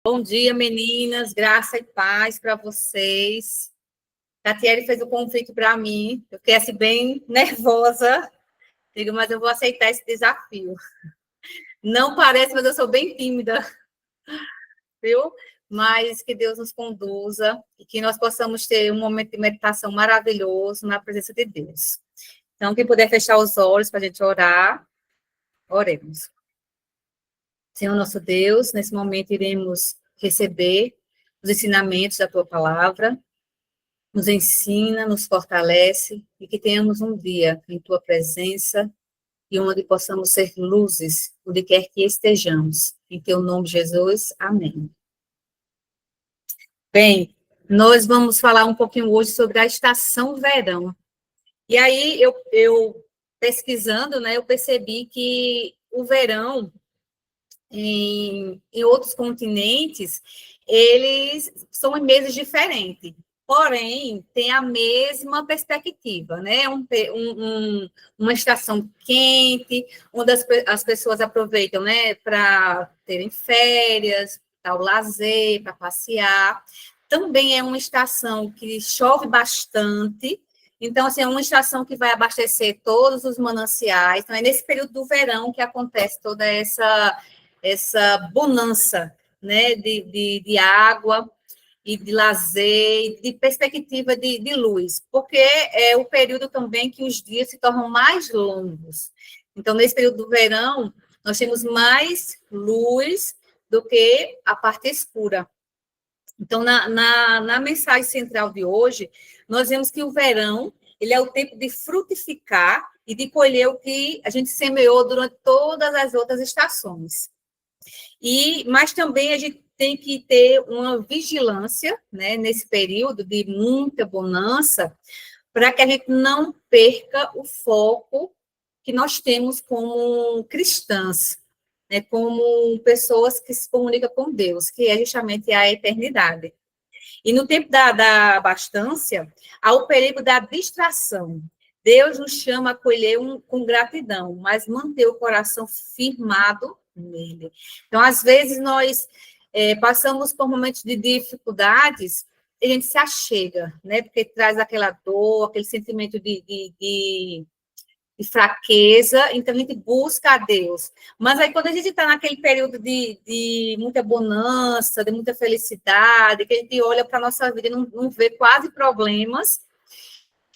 Bom dia, meninas. Graça e paz para vocês. Tatiele fez o convite para mim. Eu fiquei assim, bem nervosa. Digo, mas eu vou aceitar esse desafio. Não parece, mas eu sou bem tímida, viu? Mas que Deus nos conduza e que nós possamos ter um momento de meditação maravilhoso na presença de Deus. Então, quem puder fechar os olhos para a gente orar, oremos. Senhor nosso Deus, nesse momento iremos receber os ensinamentos da tua palavra. Nos ensina, nos fortalece e que tenhamos um dia em tua presença e onde possamos ser luzes, onde quer que estejamos. Em teu nome, Jesus. Amém. Bem, nós vamos falar um pouquinho hoje sobre a estação verão. E aí, eu pesquisando, né, eu percebi que o verão, em outros continentes, eles são em meses diferentes. Porém, tem a mesma perspectiva, né? Uma estação quente, onde as pessoas aproveitam, né, para terem férias, para o lazer, para passear. Também é uma estação que chove bastante, então, assim, é uma estação que vai abastecer todos os mananciais. Então, é nesse período do verão que acontece toda essa bonança, né, de água e de lazer, de perspectiva de luz, porque é o período também que os dias se tornam mais longos. Então, nesse período do verão, nós temos mais luz do que a parte escura. Então, na mensagem central de hoje, nós vemos que o verão, ele é o tempo de frutificar e de colher o que a gente semeou durante todas as outras estações. Mas também a gente tem que ter uma vigilância, né, nesse período de muita bonança, para que a gente não perca o foco que nós temos como cristãs, né, como pessoas que se comunicam com Deus, que é justamente a eternidade. E no tempo da abastança, há o perigo da distração. Deus nos chama a colher com gratidão, mas manter o coração firmado nele. Então, às vezes, nós passamos por momentos de dificuldades e a gente se achega, né? Porque traz aquela dor, aquele sentimento de fraqueza, então a gente busca a Deus. Mas aí, quando a gente está naquele período de muita bonança, de muita felicidade, que a gente olha para a nossa vida e não vê quase problemas,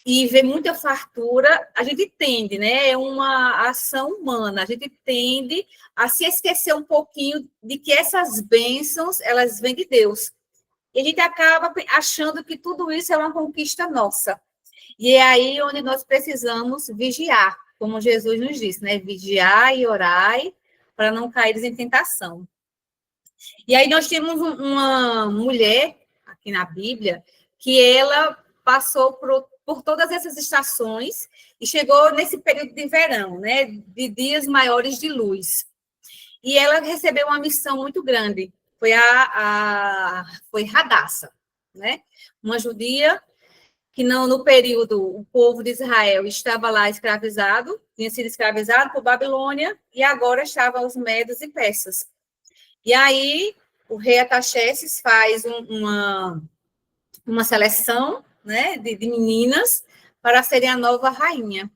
e vê muita fartura, a gente tende, né? É uma ação humana, a gente tende a se esquecer um pouquinho de que essas bênçãos, elas vêm de Deus. E a gente acaba achando que tudo isso é uma conquista nossa. E é aí onde nós precisamos vigiar, como Jesus nos disse, né? Vigiar e orai para não cair em tentação. E aí nós temos uma mulher aqui na Bíblia que ela passou por todas essas estações e chegou nesse período de verão, né? De dias maiores de luz. E ela recebeu uma missão muito grande. Foi Radassa, né? Uma judia que não, no período, o povo de Israel estava lá escravizado, tinha sido escravizado por Babilônia, e agora estavam os medos e persas. E aí, o rei Ataxerxes faz uma seleção, né, de meninas para serem a nova rainha.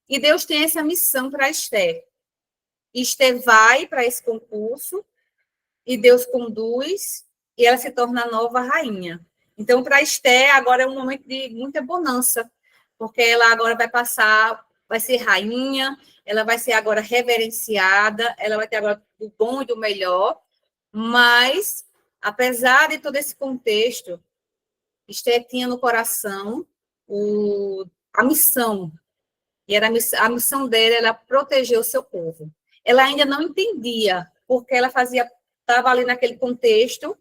E Deus tem essa missão para Esther. Esther vai para esse concurso, e Deus conduz, e ela se torna a nova rainha. Então, para Esther, agora é um momento de muita bonança, porque ela agora vai ser rainha, ela vai ser agora reverenciada, ela vai ter agora do bom e do melhor, mas, apesar de todo esse contexto, Esther tinha no coração a missão, e a missão dela era proteger o seu povo. Ela ainda não entendia, porque ela estava ali naquele contexto,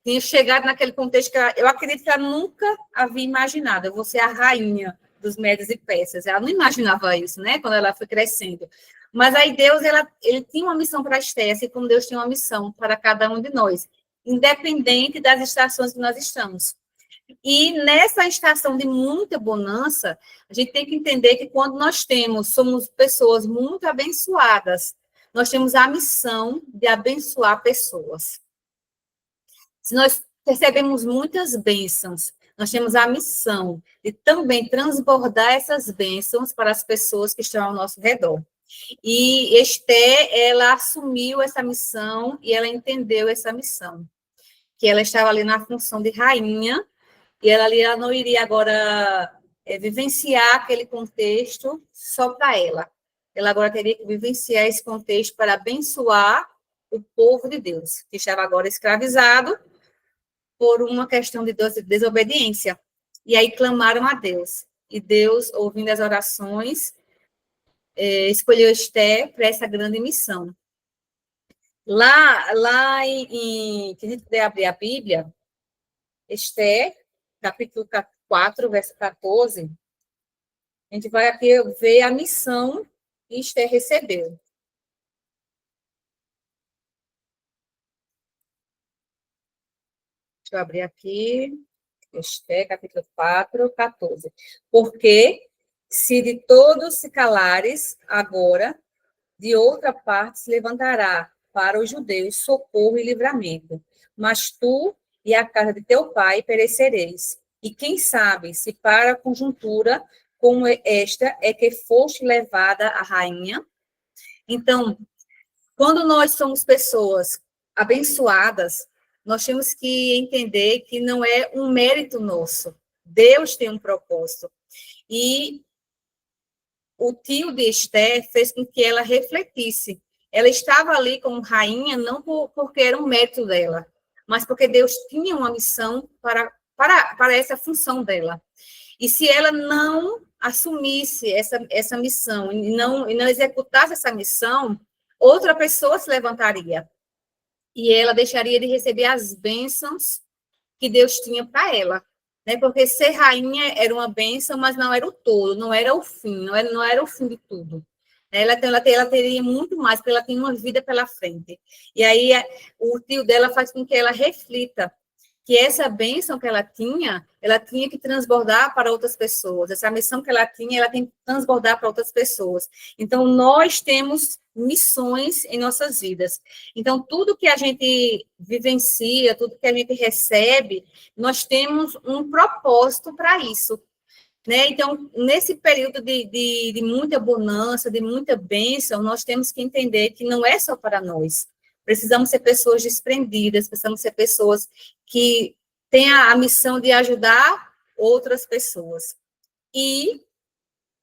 tinha chegado naquele contexto que eu acredito que ela nunca havia imaginado. Eu vou ser a rainha dos Medos e Persas. Ela não imaginava isso, né? Quando ela foi crescendo. Mas aí Deus, ele tinha uma missão para Esther, assim como Deus tinha uma missão para cada um de nós, independente das estações que nós estamos. E nessa estação de muita bonança, a gente tem que entender que quando somos pessoas muito abençoadas, nós temos a missão de abençoar pessoas. Se nós recebemos muitas bênçãos, nós temos a missão de também transbordar essas bênçãos para as pessoas que estão ao nosso redor. E Esther, ela assumiu essa missão e ela entendeu essa missão, que ela estava ali na função de rainha, e ela não iria agora vivenciar aquele contexto só para ela. Ela agora teria que vivenciar esse contexto para abençoar o povo de Deus, que estava agora escravizado por uma questão de desobediência. E aí clamaram a Deus. E Deus, ouvindo as orações, escolheu Esther para essa grande missão. Lá se a gente puder abrir a Bíblia, Esther, capítulo 4, verso 14, a gente vai aqui ver a missão que Esther recebeu. Deixa eu abrir aqui, Esther, capítulo 4, 14. Porque se de todos se calares agora, de outra parte se levantará para os judeus socorro e livramento. Mas tu e a casa de teu pai perecereis. E quem sabe se para a conjuntura como esta é que foste levada a rainha. Então, quando nós somos pessoas abençoadas, nós temos que entender que não é um mérito nosso. Deus tem um propósito. E o tio de Esther fez com que ela refletisse. Ela estava ali como rainha não porque era um mérito dela, mas porque Deus tinha uma missão para essa função dela. E se ela não assumisse essa missão e não executasse essa missão, outra pessoa se levantaria. E ela deixaria de receber as bênçãos que Deus tinha para ela. Né? Porque ser rainha era uma bênção, mas não era o todo, não era o fim, não era o fim de tudo. Ela teria muito mais, porque ela tem uma vida pela frente. E aí o tio dela faz com que ela reflita que essa bênção que ela tinha que transbordar para outras pessoas. Essa missão que ela tem que transbordar para outras pessoas. Então, nós temos missões em nossas vidas. Então, tudo que a gente vivencia, tudo que a gente recebe, nós temos um propósito para isso. Né? Então, nesse período de muita bonança, de muita bênção, nós temos que entender que não é só para nós. Precisamos ser pessoas desprendidas, precisamos ser pessoas que têm a missão de ajudar outras pessoas. E,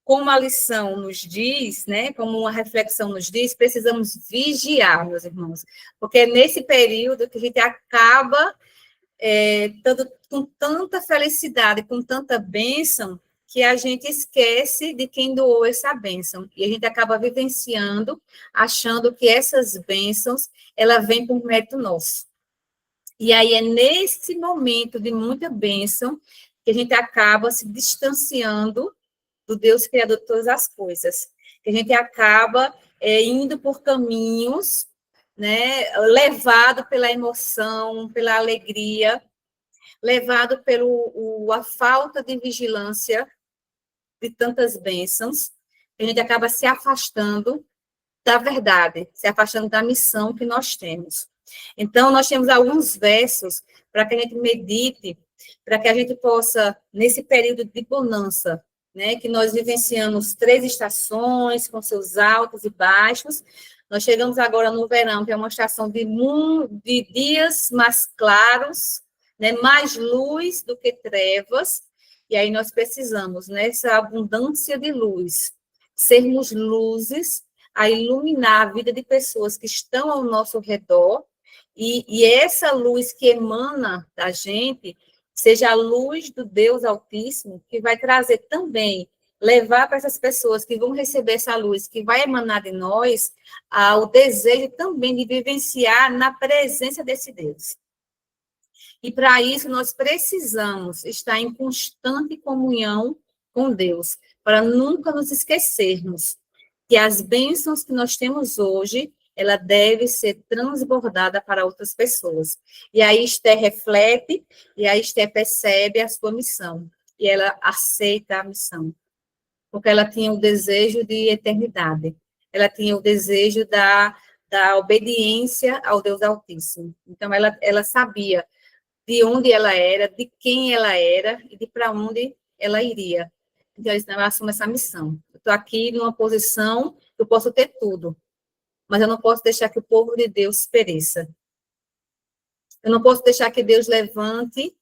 como a lição nos diz, né, como uma reflexão nos diz, precisamos vigiar, meus irmãos, porque é nesse período que a gente acaba com tanta felicidade, com tanta bênção, que a gente esquece de quem doou essa bênção. E a gente acaba vivenciando, achando que essas bênçãos, ela vem por mérito nosso. E aí é nesse momento de muita bênção que a gente acaba se distanciando do Deus Criador de todas as coisas. Que a gente acaba indo por caminhos, né, levado pela emoção, pela alegria, levado pela falta de vigilância de tantas bênçãos, a gente acaba se afastando da verdade, se afastando da missão que nós temos. Então, nós temos alguns versos para que a gente medite, para que a gente possa, nesse período de bonança, né, que nós vivenciamos 3 estações, com seus altos e baixos, nós chegamos agora no verão, que é uma estação de dias mais claros, né, mais luz do que trevas, e aí nós precisamos, nessa abundância de luz, sermos luzes a iluminar a vida de pessoas que estão ao nosso redor, e essa luz que emana da gente, seja a luz do Deus Altíssimo, que vai trazer também, levar para essas pessoas que vão receber essa luz, que vai emanar de nós, o desejo também de vivenciar na presença desse Deus. E para isso nós precisamos estar em constante comunhão com Deus, para nunca nos esquecermos que as bênçãos que nós temos hoje, ela deve ser transbordada para outras pessoas. E aí Esther reflete, e aí Esther percebe a sua missão, e ela aceita a missão, porque ela tinha o desejo de eternidade, ela tinha o desejo da obediência ao Deus Altíssimo. Então, ela sabia, de onde ela era, de quem ela era e de para onde ela iria. Então, ela assume essa missão. Eu estou aqui numa posição que eu posso ter tudo, mas eu não posso deixar que o povo de Deus pereça. Eu não posso deixar que Deus levante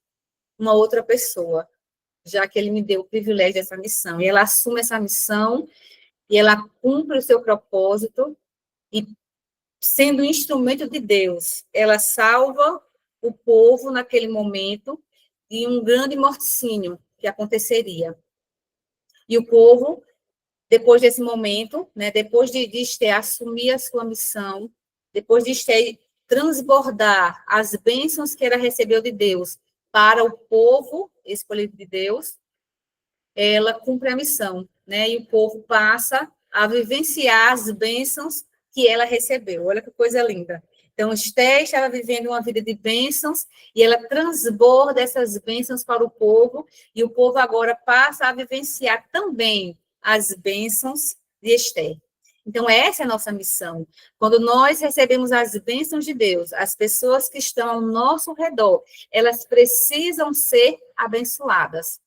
uma outra pessoa, já que ele me deu o privilégio dessa missão. E ela assume essa missão, e ela cumpre o seu propósito, e sendo um instrumento de Deus, ela salva o povo naquele momento de um grande morticínio que aconteceria. E o povo, depois desse momento, né, depois de Esther assumir a sua missão, depois de Esther transbordar as bênçãos que ela recebeu de Deus para o povo escolhido de Deus, ela cumpre a missão, né? E o povo passa a vivenciar as bênçãos que ela recebeu. Olha que coisa linda. Então, Esther estava vivendo uma vida de bênçãos e ela transborda essas bênçãos para o povo, e o povo agora passa a vivenciar também as bênçãos de Esther. Então, essa é a nossa missão. Quando nós recebemos as bênçãos de Deus, as pessoas que estão ao nosso redor, elas precisam ser abençoadas.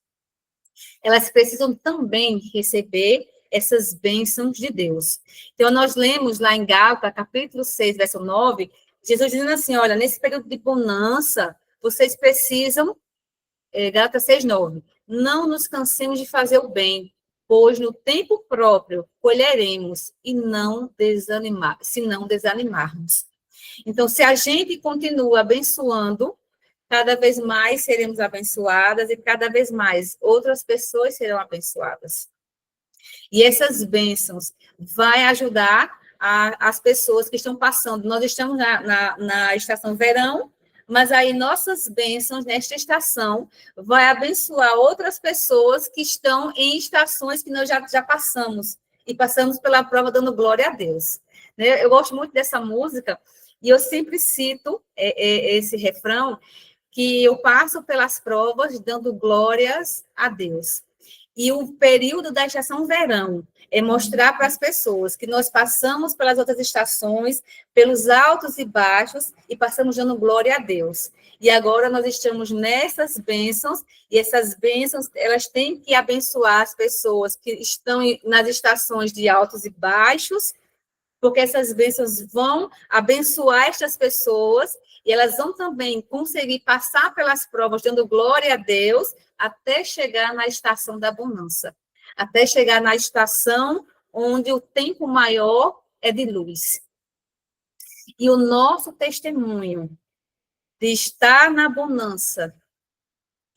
Elas precisam também receber essas bênçãos de Deus. Então, nós lemos lá em Gálatas, capítulo 6, verso 9, Jesus dizendo assim, olha, nesse período de bonança, vocês precisam, Gálatas 6, 9, não nos cansemos de fazer o bem, pois no tempo próprio colheremos e não desanimar, se não desanimarmos. Então, se a gente continua abençoando, cada vez mais seremos abençoadas e cada vez mais outras pessoas serão abençoadas. E essas bênçãos vai ajudar as pessoas que estão passando. Nós estamos na estação verão, mas aí nossas bênçãos nesta estação vai abençoar outras pessoas que estão em estações que nós já passamos, e passamos pela prova dando glória a Deus. Eu gosto muito dessa música, e eu sempre cito esse refrão, que eu passo pelas provas dando glórias a Deus. E o período da estação verão é mostrar para as pessoas que nós passamos pelas outras estações, pelos altos e baixos, e passamos dando glória a Deus. E agora nós estamos nessas bênçãos, e essas bênçãos, elas têm que abençoar as pessoas que estão nas estações de altos e baixos, porque essas bênçãos vão abençoar estas pessoas, e elas vão também conseguir passar pelas provas, dando glória a Deus, até chegar na estação da bonança, até chegar na estação onde o tempo maior é de luz. E o nosso testemunho de estar na bonança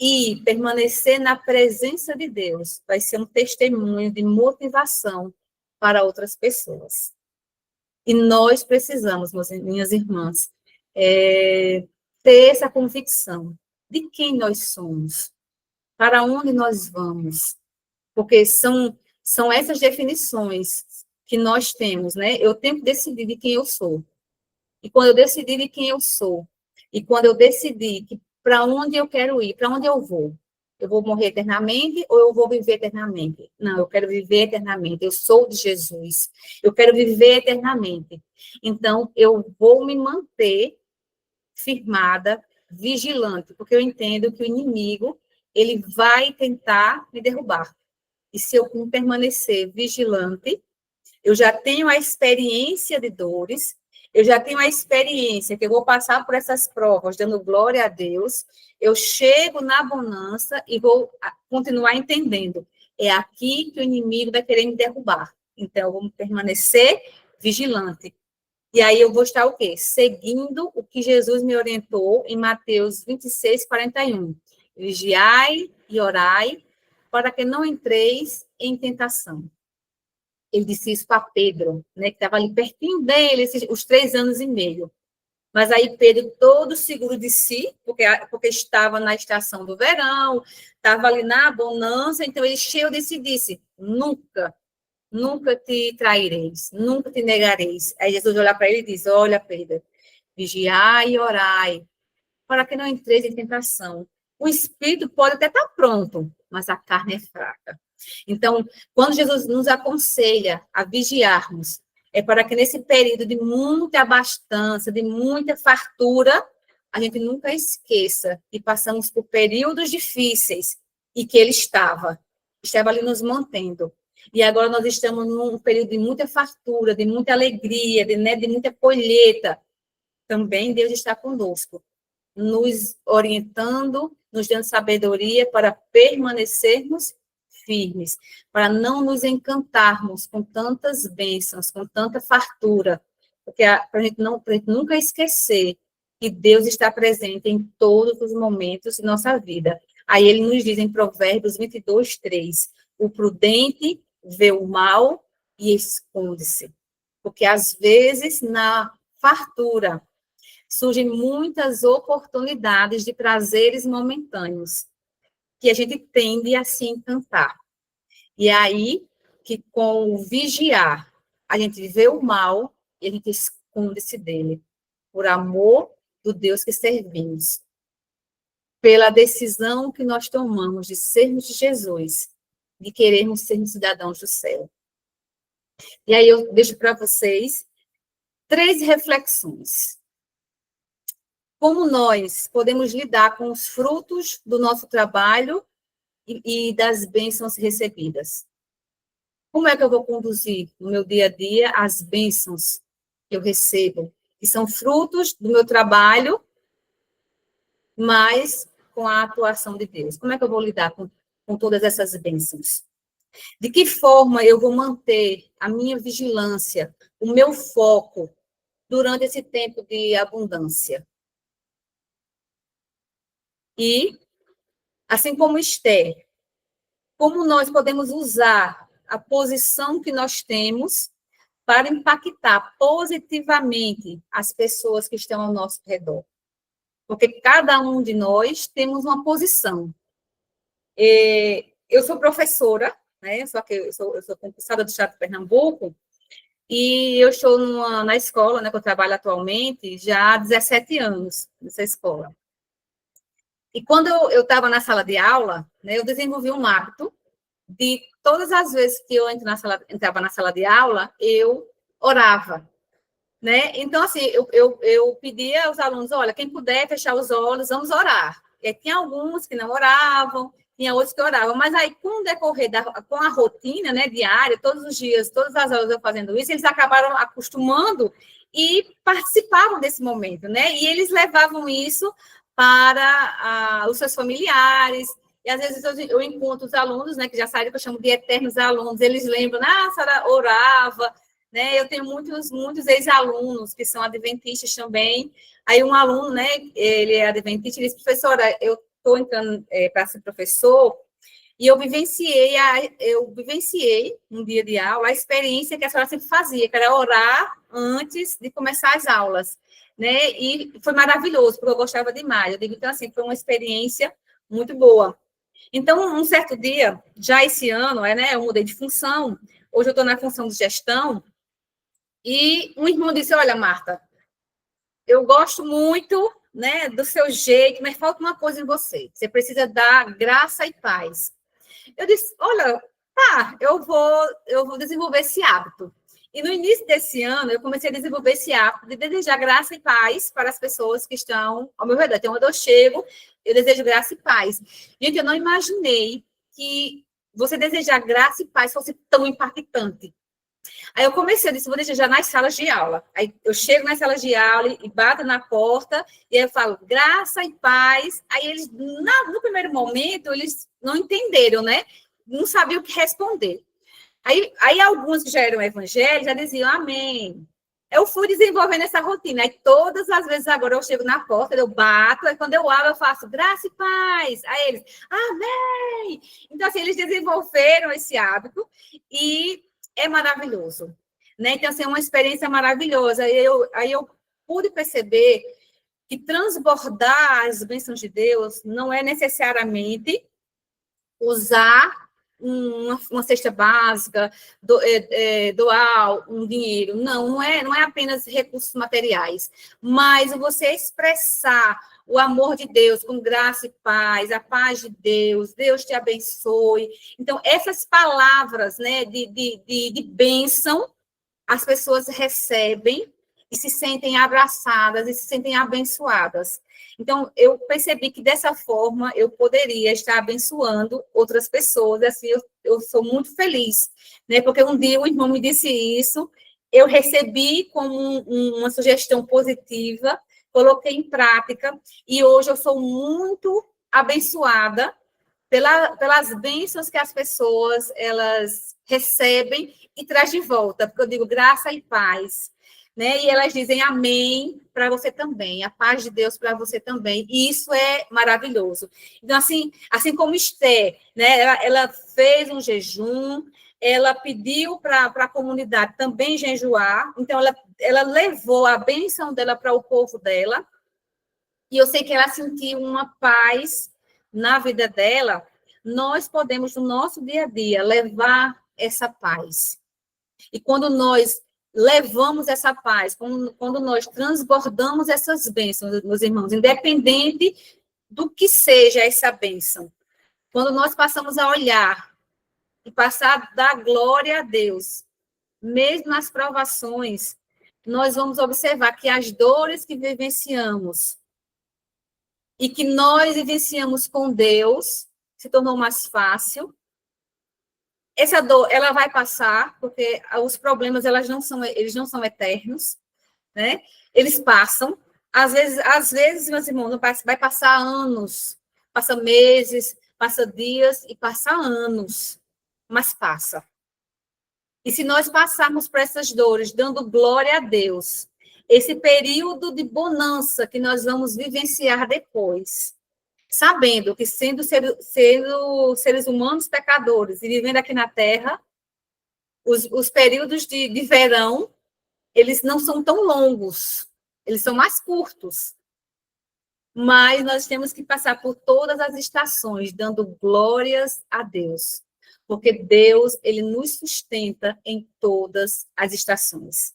e permanecer na presença de Deus vai ser um testemunho de motivação para outras pessoas. E nós precisamos, minhas irmãs, ter essa convicção de quem nós somos, para onde nós vamos, porque são essas definições que nós temos, né? Eu tenho que decidir de quem eu sou. E quando eu decidir de quem eu sou, e quando eu decidir para onde eu quero ir, para onde eu vou morrer eternamente ou eu vou viver eternamente? Não, eu quero viver eternamente. Eu sou de Jesus. Eu quero viver eternamente. Então, eu vou me manter firmada, vigilante, porque eu entendo que o inimigo, ele vai tentar me derrubar. E se eu permanecer vigilante, eu já tenho a experiência de dores, eu já tenho a experiência que eu vou passar por essas provas, dando glória a Deus, eu chego na bonança e vou continuar entendendo. É aqui que o inimigo vai querer me derrubar. Então, eu vou permanecer vigilante. E aí eu vou estar o quê? Seguindo o que Jesus me orientou em Mateus 26, 41. Vigiai e orai, para que não entreis em tentação. Ele disse isso para Pedro, né, que estava ali pertinho dele, os 3 anos e meio. Mas aí Pedro, todo seguro de si, porque estava na estação do verão, estava ali na bonança, então ele cheio de si disse, nunca te traireis, nunca te negareis. Aí Jesus olha para ele e diz, olha, Pedro, vigiai e orai, para que não entreis em tentação. O espírito pode até estar pronto, mas a carne é fraca. Então, quando Jesus nos aconselha a vigiarmos, é para que nesse período de muita abastança, de muita fartura, a gente nunca esqueça que passamos por períodos difíceis e que ele estava ali nos mantendo. E agora nós estamos num período de muita fartura, de muita alegria, de muita colheita. Também Deus está conosco, nos orientando, nos dando sabedoria para permanecermos firmes, para não nos encantarmos com tantas bênçãos, com tanta fartura, porque para a gente nunca esquecer que Deus está presente em todos os momentos de nossa vida. Aí ele nos diz em Provérbios 22, 3, o prudente vê o mal e esconde-se, porque às vezes na fartura surgem muitas oportunidades de prazeres momentâneos, que a gente tende a se encantar. E é aí que, com o vigiar, a gente vê o mal e a gente esconde-se dele, por amor do Deus que servimos, pela decisão que nós tomamos de sermos de Jesus, de querermos sermos cidadãos do céu. E aí eu deixo para vocês 3 reflexões. Como nós podemos lidar com os frutos do nosso trabalho e das bênçãos recebidas? Como é que eu vou conduzir no meu dia a dia as bênçãos que eu recebo, que são frutos do meu trabalho, mas com a atuação de Deus? Como é que eu vou lidar com todas essas bênçãos? De que forma eu vou manter a minha vigilância, o meu foco, durante esse tempo de abundância? E, assim como Esther, como nós podemos usar a posição que nós temos para impactar positivamente as pessoas que estão ao nosso redor? Porque cada um de nós temos uma posição. Eu sou professora, né? Só que eu sou concursada do Estado de Pernambuco, e eu estou na escola, né, que eu trabalho atualmente, já há 17 anos nessa escola. E quando eu estava na sala de aula, né, eu desenvolvi um hábito de todas as vezes que eu entrava na sala de aula, eu orava, né? Então, assim, eu pedia aos alunos, olha, quem puder fechar os olhos, vamos orar. E tinha alguns que não oravam, tinha outros que oravam, mas aí, com o decorrer com a rotina, né, diária, todos os dias, todas as horas eu fazendo isso, eles acabaram acostumando e participavam desse momento, né? E eles levavam isso para os seus familiares. E às vezes eu encontro os alunos, né, que já saíram, que eu chamo de eternos alunos, eles lembram, a senhora orava, né? Eu tenho muitos ex-alunos que são adventistas também. Aí um aluno, né, ele é adventista, ele disse, professora, eu estou entrando para ser professor, e eu vivenciei um dia de aula, a experiência que a senhora sempre fazia, que era orar antes de começar as aulas, né? E foi maravilhoso, porque eu gostava demais. Eu digo, então, assim, foi uma experiência muito boa. Então, um certo dia, já esse ano, né, eu mudei de função, hoje eu estou na função de gestão, e um irmão disse, olha, Marta, eu gosto muito, né, do seu jeito, mas falta uma coisa em você. Você precisa dar graça e paz. Eu disse, olha, tá, eu vou desenvolver esse hábito. E no início desse ano, eu comecei a desenvolver esse hábito de desejar graça e paz para as pessoas que estão ao meu redor. Então, quando eu chego, eu desejo graça e paz. Gente, eu não imaginei que você desejar graça e paz fosse tão impactante. Aí eu comecei, eu disse, vou desejar nas salas de aula. Aí eu chego nas salas de aula e bato na porta, e aí eu falo, graça e paz. Aí eles, no primeiro momento, eles não entenderam, né? Não sabiam o que responder. Aí alguns que já eram evangélicos já diziam, amém. Eu fui desenvolvendo essa rotina. Aí todas as vezes agora eu chego na porta, eu bato, aí quando eu abro, eu faço graça e paz. Aí eles, amém. Então, assim, eles desenvolveram esse hábito e é maravilhoso, né? Então, assim, é uma experiência maravilhosa. Aí eu pude perceber que transbordar as bênçãos de Deus não é necessariamente usar uma cesta básica, doar um dinheiro. Não é apenas recursos materiais, mas você expressar o amor de Deus com graça e paz, a paz de Deus, Deus te abençoe. Então, essas palavras, né, de bênção, as pessoas recebem e se sentem abraçadas e se sentem abençoadas. Então, eu percebi que dessa forma eu poderia estar abençoando outras pessoas, assim, eu sou muito feliz, né? Porque um dia o irmão me disse isso, eu recebi como uma sugestão positiva, coloquei em prática, e hoje eu sou muito abençoada pelas bênçãos que as pessoas, elas recebem e traz de volta, porque eu digo graça e paz, né? E elas dizem amém para você também, a paz de Deus para você também, e isso é maravilhoso. Então, assim como Esther, né? Ela fez um jejum, ela pediu para a comunidade também jejuar, então ela levou a bênção dela para o povo dela, e eu sei que ela sentiu uma paz na vida dela. Nós podemos, no nosso dia a dia, levar essa paz. E quando nós levamos essa paz, quando nós transbordamos essas bênçãos, meus irmãos, independente do que seja essa bênção, quando nós passamos a olhar e passar a dar glória a Deus, mesmo nas provações, nós vamos observar que as dores que vivenciamos e que nós vivenciamos com Deus se tornou mais fácil. Essa dor, ela vai passar, porque os problemas, eles não são eternos, né? Eles passam. Às vezes, meus irmãos, vai passar anos, passa meses, passa dias e passa anos, mas passa. E se nós passarmos por essas dores, dando glória a Deus, esse período de bonança que nós vamos vivenciar depois, sabendo que sendo seres humanos pecadores e vivendo aqui na Terra, os períodos de verão, eles não são tão longos, eles são mais curtos. Mas nós temos que passar por todas as estações, dando glórias a Deus. Porque Deus, ele nos sustenta em todas as estações.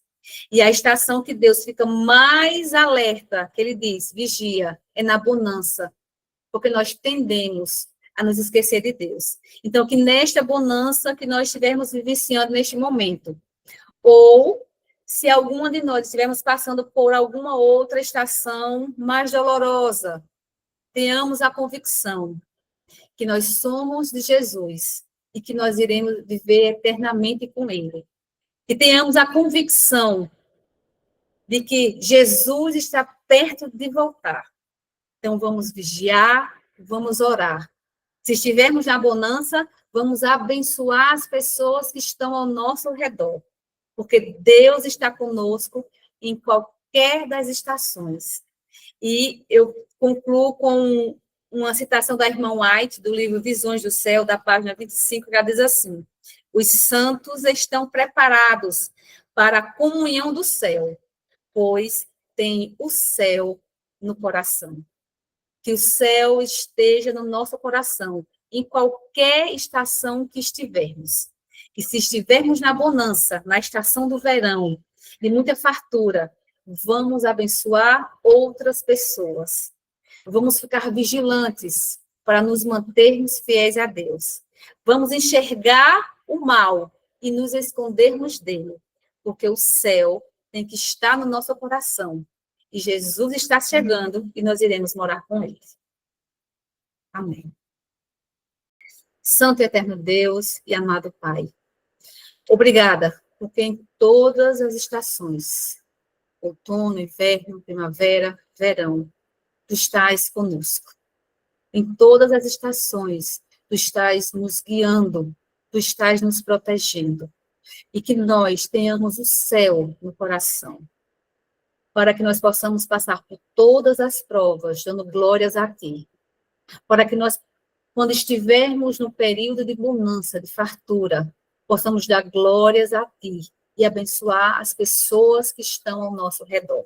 E a estação que Deus fica mais alerta, que ele diz, vigia, é na bonança. Porque nós tendemos a nos esquecer de Deus. Então, que nesta bonança que nós estivermos vivenciando neste momento, ou se alguma de nós estivermos passando por alguma outra estação mais dolorosa, tenhamos a convicção que nós somos de Jesus e que nós iremos viver eternamente com Ele. Que tenhamos a convicção de que Jesus está perto de voltar. Então, vamos vigiar, vamos orar. Se estivermos na bonança, vamos abençoar as pessoas que estão ao nosso redor, porque Deus está conosco em qualquer das estações. E eu concluo com uma citação da irmã White, do livro Visões do Céu, da página 25, que ela diz assim: os santos estão preparados para a comunhão do céu, pois têm o céu no coração. Que o céu esteja no nosso coração, em qualquer estação que estivermos. E se estivermos na bonança, na estação do verão, de muita fartura, vamos abençoar outras pessoas. Vamos ficar vigilantes para nos mantermos fiéis a Deus. Vamos enxergar o mal e nos escondermos dele, porque o céu tem que estar no nosso coração. E Jesus está chegando e nós iremos morar com ele. Amém. Santo e eterno Deus e amado Pai, obrigada, porque em todas as estações, outono, inverno, primavera, verão, tu estás conosco. Em todas as estações, tu estás nos guiando, tu estás nos protegendo. E que nós tenhamos o céu no coração, para que nós possamos passar por todas as provas, dando glórias a ti. Para que nós, quando estivermos no período de bonança, de fartura, possamos dar glórias a ti e abençoar as pessoas que estão ao nosso redor.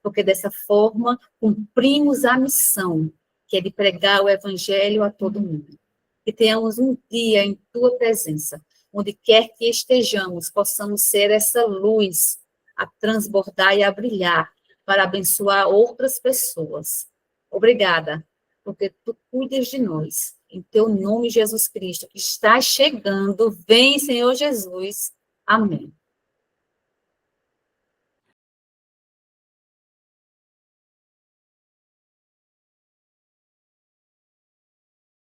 Porque dessa forma cumprimos a missão, que é de pregar o evangelho a todo mundo. Que tenhamos um dia em tua presença, onde quer que estejamos, possamos ser essa luz a transbordar e a brilhar para abençoar outras pessoas. Obrigada, porque tu cuidas de nós. Em teu nome, Jesus Cristo, que está chegando, vem, Senhor Jesus. Amém.